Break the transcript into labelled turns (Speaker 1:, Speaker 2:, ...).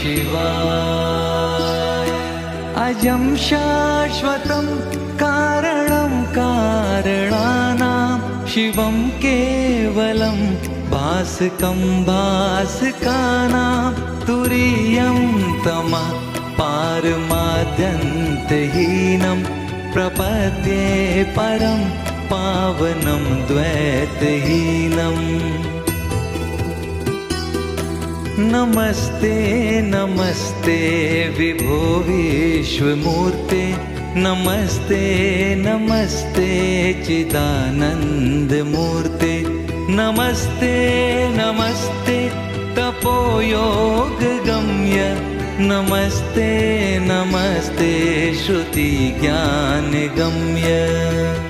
Speaker 1: शिवाय। अजं शाश्वतं कारणं कारणानां शिवं केवलं भासकं भासकानां तुरीयं तमः पारमाद्यन्तहीनं प्रपद्ये परं पावनं द्वैतहीनम्। नमस्ते नमस्ते विभो विश्वमूर्ते, नमस्ते नमस्ते चिदानन्दमूर्ते, नमस्ते नमस्ते तपोयोगगम्य, नमस्ते नमस्ते श्रुतिज्ञानगम्य।